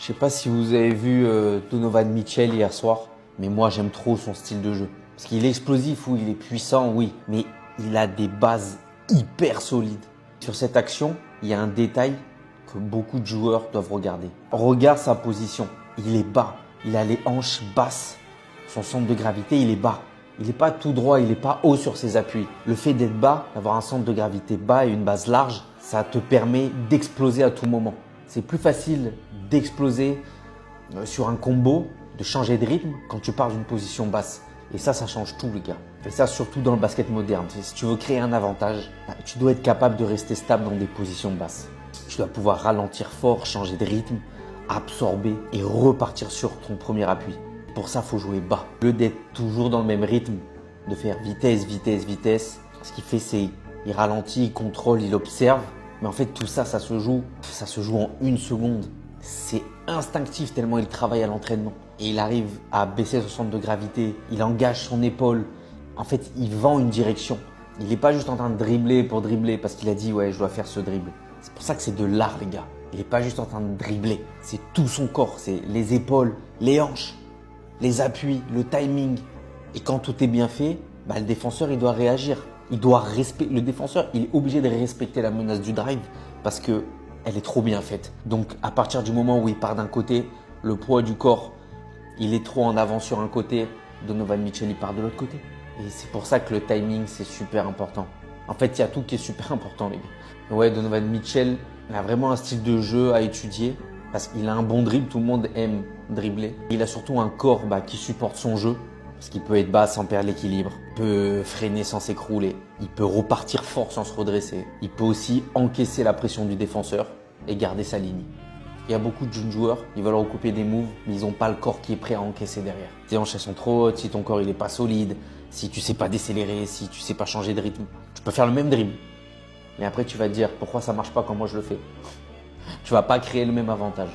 sais pas si vous avez vu Donovan Mitchell hier soir, mais moi j'aime trop son style de jeu. Parce qu'il est explosif, oui, il est puissant, oui, mais il a des bases hyper solides. Sur cette action, il y a un détail que beaucoup de joueurs doivent regarder. Regarde sa position, il est bas, il a les hanches basses. Son centre de gravité, il est bas. Il n'est pas tout droit, il n'est pas haut sur ses appuis. Le fait d'être bas, d'avoir un centre de gravité bas et une base large, ça te permet d'exploser à tout moment. C'est plus facile d'exploser sur un combo, de changer de rythme quand tu pars d'une position basse. Et ça change tout, les gars. Et ça, surtout dans le basket moderne. Si tu veux créer un avantage, tu dois être capable de rester stable dans des positions basses. Tu dois pouvoir ralentir fort, changer de rythme, absorber et repartir sur ton premier appui. Pour ça, il faut jouer bas. Au lieu d'être toujours dans le même rythme, de faire vitesse, vitesse, vitesse, ce qu'il fait, c'est il ralentit, il contrôle, il observe. Mais en fait, tout ça, ça se joue en une seconde. C'est instinctif tellement il travaille à l'entraînement. Et il arrive à baisser son centre de gravité, il engage son épaule. En fait, il vend une direction. Il n'est pas juste en train de dribbler pour dribbler parce qu'il a dit « ouais, je dois faire ce dribble ». C'est pour ça que c'est de l'art, les gars. Il n'est pas juste en train de dribbler. C'est tout son corps, c'est les épaules, les hanches, les appuis, le timing. Et quand tout est bien fait, le défenseur, il doit réagir. Le défenseur, il est obligé de respecter la menace du drive parce que elle est trop bien faite. Donc, à partir du moment où il part d'un côté, le poids du corps, il est trop en avant sur un côté, Donovan Mitchell, il part de l'autre côté. Et c'est pour ça que le timing, c'est super important. En fait, il y a tout qui est super important, les gars. Ouais, Donovan Mitchell, il a vraiment un style de jeu à étudier parce qu'il a un bon dribble, tout le monde aime dribbler. Il a surtout un corps qui supporte son jeu. Parce qu'il peut être bas sans perdre l'équilibre, il peut freiner sans s'écrouler, il peut repartir fort sans se redresser. Il peut aussi encaisser la pression du défenseur et garder sa ligne. Il y a beaucoup de jeunes joueurs, ils veulent recouper des moves, mais ils n'ont pas le corps qui est prêt à encaisser derrière. Tes hanches sont trop hautes, si ton corps il est pas solide, si tu sais pas décélérer, si tu sais pas changer de rythme, tu peux faire le même dribble. Mais après tu vas te dire pourquoi ça marche pas comme moi je le fais. Tu vas pas créer le même avantage.